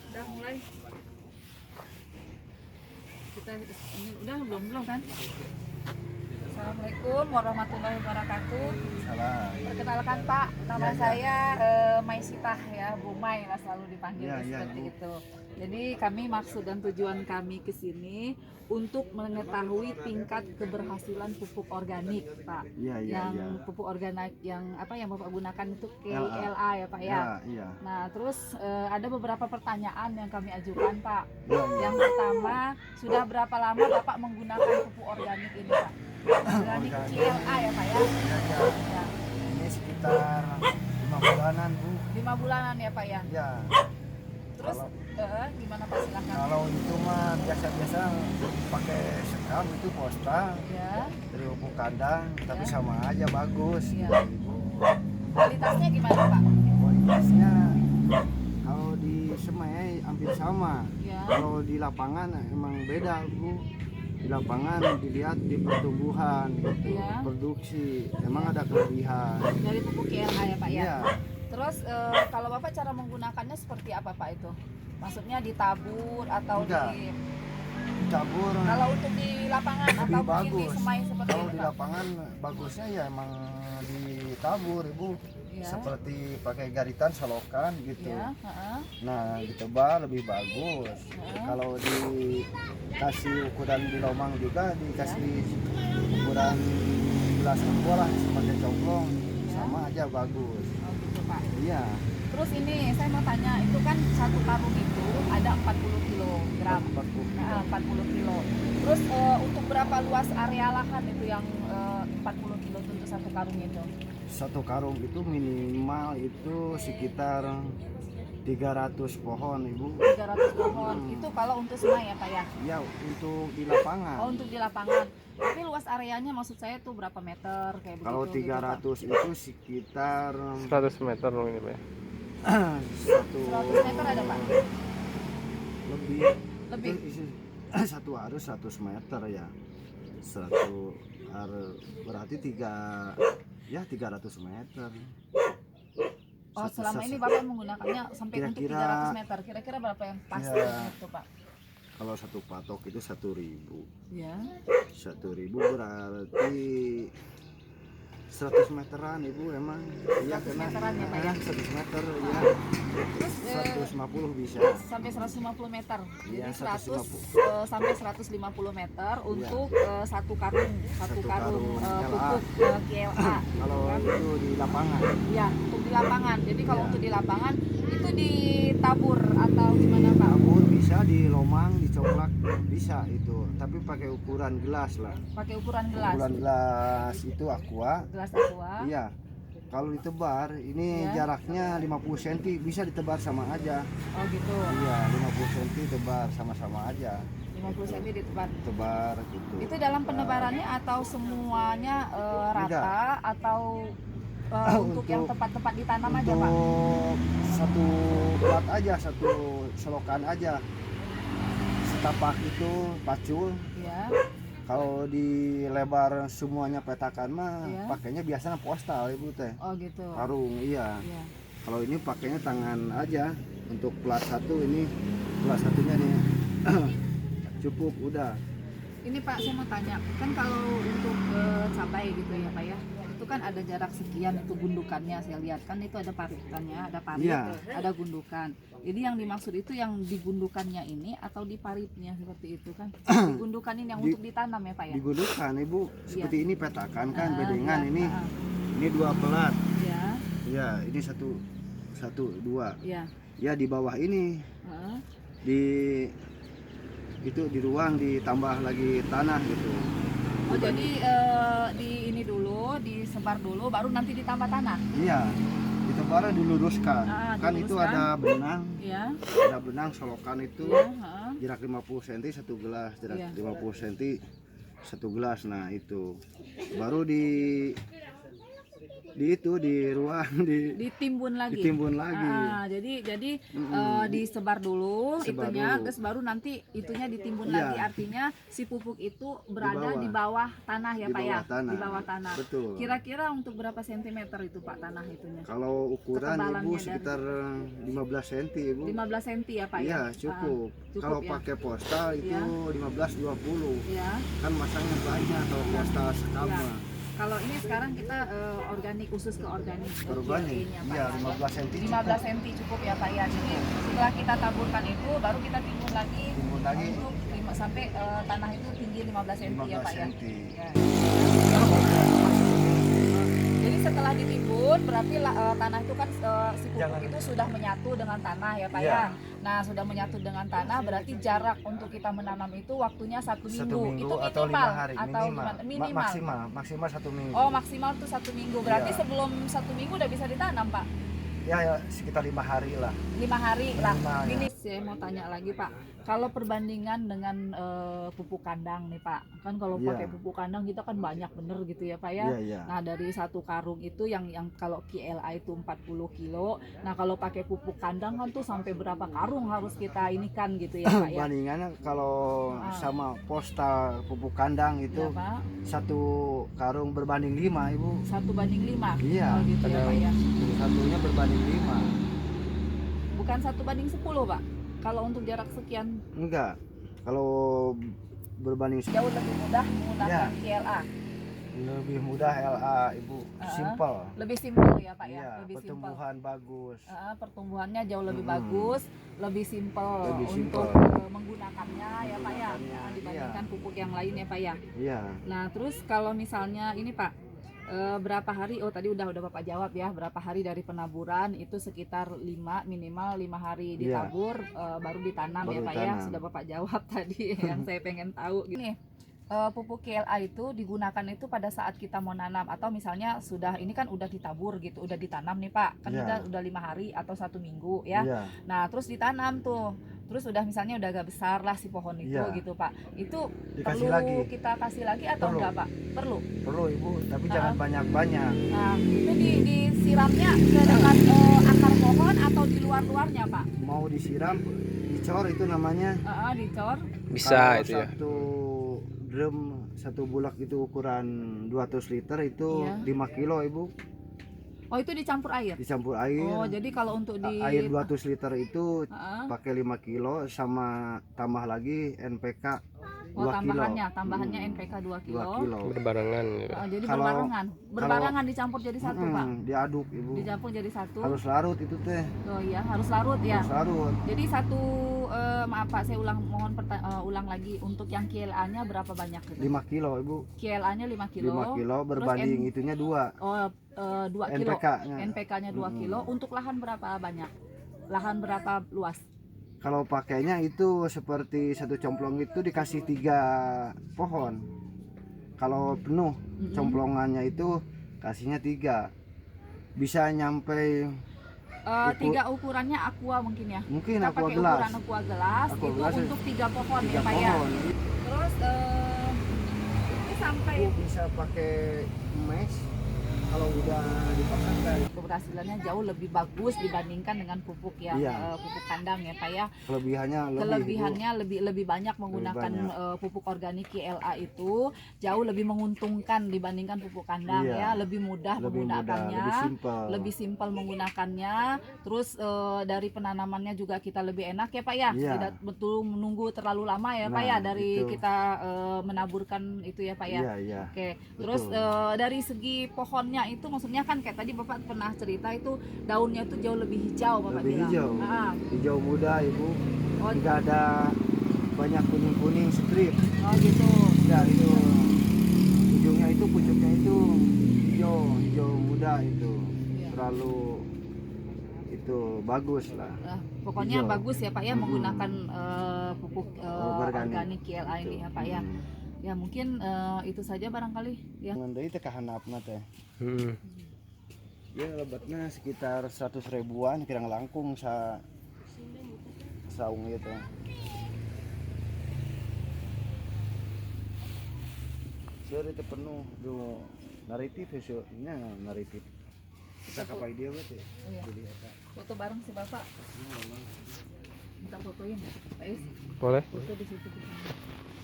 Udah mulai. Kita ini udah belum kan? Assalamualaikum warahmatullahi wabarakatuh. Salah. Perkenalkan Pak, nama Ya. saya Maisitah ya, Bu Mai lah selalu dipanggil seperti Bu. itu. Jadi kami maksud dan tujuan kami ke sini untuk mengetahui tingkat keberhasilan pupuk organik, Pak. Yang pupuk organik yang apa yang Bapak gunakan itu KLA ya, Pak ya. Iya. Nah, terus ada beberapa pertanyaan yang kami ajukan, Pak. Ya. Yang pertama, sudah berapa lama Bapak menggunakan pupuk organik ini, Pak? Organik KLA ya, Pak ya. Ya. Ini sekitar 5 bulanan, Bu. 5 bulanan ya, Pak ya. Ya. Terus gimana Pak, silakan. Kalau itu mah biasa-biasa pakai sekam itu posta Ya. dari pupuk kandang, tapi sama aja bagus. Ya. Bu. Kualitasnya gimana, Pak? Kualitasnya kalau di semai hampir sama. Ya. Kalau di lapangan emang beda, Bu. Di lapangan dilihat di pertumbuhan gitu, Ya. produksi emang ada kelebihan. Dari pupuk KLA ya, Pak ya. Iya. Terus kalau Bapak cara menggunakannya seperti apa, Pak itu? Maksudnya ditabur atau Enggak. Ditabur kalau untuk di lapangan lebih atau mungkin di bagus. semai seperti Kalau itu, di Pak? lapangan bagusnya ya emang ditabur, Ibu. Ya. Seperti pakai garitan solokan gitu. Ya. Nah, ditebal lebih bagus. Kalau dikasih ukuran di lomang juga dikasih ukuran gelas aqua lah sebagai congklong, sama aja bagus. Oh gitu, Pak. Iya. Terus ini saya mau tanya, itu kan satu karung itu ada 40 kilogram. 40 kilo. Terus untuk berapa luas area lahan itu yang 40 kilo itu untuk satu karung itu? Satu karung itu minimal itu sekitar 300 pohon, Ibu. 300 pohon. Itu kalau untuk semai ya, Pak ya? Ya, untuk di lapangan. Oh, untuk di lapangan. Tapi luas areanya maksud saya tuh berapa meter kayak begitu? Kalau 300 gitu, itu sekitar 100 meter loh ini, Pak. 100 meter ada, Pak? lebih. Lebih. Satu arus 100 meter ya. Satu arus berarti 300 meter. Oh, selama ini Bapak menggunakannya sampai untuk Kira-kira 300 meter. Kira-kira berapa yang pas Ya. itu, Pak? Kalau satu patok itu 1.000. Ya. 1.000 berarti 100 meteran, Ibu, emang. Iya, 100 kena. meteran ya, Pak ya? 100 meter ya. Terus 150 bisa. sampai 150 meter. Iya, Jadi 100 150. sampai 150 meter Iya. untuk satu karung Satu karung karung pupuk KLA. Kalau itu di lapangan. Ya, untuk di lapangan. Jadi kalau Ya. untuk di lapangan itu ditabur atau gimana, Pak? Tabur bisa, di lomang, dicoklak bisa itu. Tapi pakai ukuran gelas lah. Pakai ukuran gelas. Ukuran gelas itu aqua. Gelas aqua. Iya. Kalau ditebar, ini Ya. jaraknya 50 cm, bisa ditebar sama aja. Oh gitu. Iya, 50 cm tebar sama-sama aja. 50 cm ditebar. Tebar gitu. Itu dalam penebarannya atau semuanya rata atau untuk yang tempat-tempat ditanam aja, Pak? Untuk satu plat aja, satu selokan aja. Setapak itu pacul. Ya. Kalau di lebar semuanya petakan mah Iya. pakainya biasanya postal, Ibu teh. Oh gitu. Karung, iya. Iya. Kalau ini pakainya tangan aja. Untuk plat satu ini, plat satunya nih cukup udah. Ini Pak, saya mau tanya, kan kalau untuk cabai gitu ya, Pak ya, itu kan ada jarak sekian itu gundukannya, saya lihat kan itu ada paritannya, ada parit, Iya. ada gundukan. Jadi yang dimaksud itu yang digundukannya ini atau di paritnya seperti itu kan? Digundukan ini yang untuk ditanam ya, Pak ya? Digunakan, Ibu. Seperti ini petakan kan, Ah, bedengan iya, ini. ah, Ini 2 pelat. ya, Ya, ini satu, dua. ya, Ya, di bawah ini ah. di itu di ruang ditambah lagi tanah gitu. Oh jadi di ini dulu, disebar dulu, baru nanti ditambah tanah? Iya, ditebar diluruskan. Kan itu diluruskan. ada benang, Ya, ada benang solokan itu ya, jarak 50 cm satu gelas, jarak Iya. 50 cm satu gelas. Nah, itu baru di ruang ditimbun lagi. ditimbun lagi. Jadi disebar dulu Sebar itunya, dulu. terus baru nanti itunya ditimbun Iya. lagi. Artinya si pupuk itu berada di bawah tanah ya Di Pak bawah ya? tanah. Di bawah tanah. Betul. Kira-kira untuk berapa sentimeter itu Pak tanah itunya? Kalau ukuran Ketebalannya Ibu dari- sekitar 15 cm Ibu. 15 cm ya Pak Iya, ya? cukup. cukup Kalau ya. pakai postal itu Iya. 15-20. Ya. Kan masangnya banyak kalau postal sekama. Ya. Kalau ini sekarang kita organik, khusus ke organik. Organik. GLA-nya, Pak, Iya, ya. 15 cm. 15 cm cukup ya Pak ya. Jadi setelah kita taburkan itu baru kita timbun lagi. Timbun lagi. Untuk sampai tanah itu tinggi 15 cm ya 15 Pak ya. cm. Ya. Jadi setelah ditimbun berarti tanah itu kan si pupuk itu sudah menyatu dengan tanah ya Pak Iya. ya. Nah sudah menyatu dengan tanah berarti jarak untuk kita menanam itu waktunya 1 minggu. 1 minggu Itu atau 5 minimal hari atau minimal. gimana? Minimal. Maksimal 1 minggu. Oh maksimal tuh 1 minggu. Berarti Iya. sebelum 1 minggu udah bisa ditanam Pak. Ya, sekitar 5 hari lah. 5 hari lah. Minimal, Ini ya. saya mau tanya lagi Pak. Kalau perbandingan dengan pupuk kandang nih Pak, kan kalau Iya. pakai pupuk kandang kita kan banyak bener gitu ya Pak ya. Iya, iya. Nah dari satu karung itu yang kalau KLA itu 40 kilo. Nah kalau pakai pupuk kandang kan tuh sampai berapa karung harus kita inikan gitu ya Pak ya. Bandingannya kalau Ah. sama postal pupuk kandang itu Ya, Pak. 1 karung berbanding 5 Ibu. 1/5. Iya. Oh, gitu ya Pak ya. Satunya berbanding 5. Bukan 1/10 Pak. Kalau untuk jarak sekian Enggak. Kalau berbanding jauh lebih mudah menggunakan Ya. KLA. lebih mudah LA Ibu. Simple. Lebih simpel ya Pak ya. Iya, Lebih simpel. pertumbuhan bagus. Pertumbuhannya jauh lebih Mm-mm. bagus, lebih simpel Lebih untuk simpel. menggunakannya ya Pak ya. Menggunakannya, Nah, dibandingkan pupuk yang lain ya Pak ya. Iya. Nah terus kalau misalnya ini Pak, berapa hari? Oh tadi udah Bapak jawab ya. Berapa hari dari penaburan itu sekitar 5 minimal 5 hari Iya. ditabur, baru ditanam Baru ya Pak ya. ditanam. Sudah Bapak jawab tadi yang saya pengen tahu. Gini. Pupuk KLA itu digunakan itu pada saat kita mau nanam atau misalnya sudah ini kan udah ditabur gitu, udah ditanam nih Pak, kan Iya. udah 5 hari atau 1 minggu ya. Iya. Nah terus ditanam tuh, terus udah misalnya udah agak besar lah si pohon itu Iya. gitu Pak. Itu Dikasih perlu lagi. kita kasih lagi atau Perlu. enggak Pak? Perlu. Perlu Ibu, tapi jangan banyak-banyak. Nah itu disiramnya ke dekat akar pohon atau di luar-luarnya Pak? Mau disiram, dicor itu namanya. Dicor. Bisa Kalau itu ya. satu drum, 1 bulak itu ukuran 200 liter itu Iya. 5 kilo Ibu. Oh itu dicampur air. Dicampur air. Oh jadi kalau untuk di Air 200 liter itu Heeh. pakai 5 kilo sama tambah lagi NPK 2 Oh kilo. tambahannya Mm, NPK 2 2 kilo. kilo. Berbarengan gitu. Jadi Kalau- berbarangan dicampur jadi satu Pak. Diaduk Ibu. Dicampur jadi satu. Harus larut itu teh. Oh iya harus larut ya. Harus larut. Jadi satu maaf Pak saya ulang lagi untuk yang KLA-nya berapa banyak gitu? 5 kilo Ibu. KLA-nya 5 kilo. 5 kilo berbanding Terus itunya 2. 2 kilo. NPK-nya. NPK-nya 2 kilo. Untuk lahan berapa banyak? Lahan berapa luas? Kalau pakainya itu seperti 1 complong itu dikasih 3 pohon. Kalau penuh complongannya itu kasihnya 3. Bisa nyampe 3 ukurannya aqua mungkin ya. mungkin Kita aqua pakai gelas. ukuran aqua gelas Aqua itu gelas untuk 3 pohon 3 ya Pak ya. pohon. Terus ini sampai Ibu bisa pakai mesh kalau udah dipasang kayak keberhasilannya jauh lebih bagus dibandingkan dengan pupuk yang Iya. pupuk kandang ya Pak ya. kelebihannya Lebih banyak menggunakan banyak. pupuk organik KLA itu jauh lebih menguntungkan dibandingkan pupuk kandang Iya. ya, lebih mudah lebih mudah, menggunakannya, lebih simpel. simpel menggunakannya. Terus dari penanamannya juga kita lebih enak ya Pak ya. Iya. Tidak betul menunggu terlalu lama ya Pak Nah, ya dari itu. kita menaburkan itu ya Pak ya. Iya, iya. Oke, terus Betul. dari segi pohonnya itu maksudnya kan kayak tadi Bapak pernah cerita itu daunnya itu jauh lebih hijau Bapak Lebih bilang. hijau. Hijau muda Ibu. Oh, Tidak ada banyak kuning-kuning strip. oh gitu. Enggak, itu ujungnya itu pucuknya itu hijau muda itu. Iya. Terlalu itu bagus lah. Pokoknya Hijau. bagus ya Pak ya menggunakan pupuk Organik. organik KLA ini ya Pak ya. Ya mungkin itu saja barangkali ya. Ngandai teh kahanapna teh. Hmm. Ya lebatnya sekitar 100 ribuan kirang langkung saung itu. Seur itu penuh do naratif ya naratif. Kita kapai dia berarti. Oh, iya. Jadi eta. Foto bareng si Bapak. Minta fotoin, Pak Is. Boleh? Foto di situ.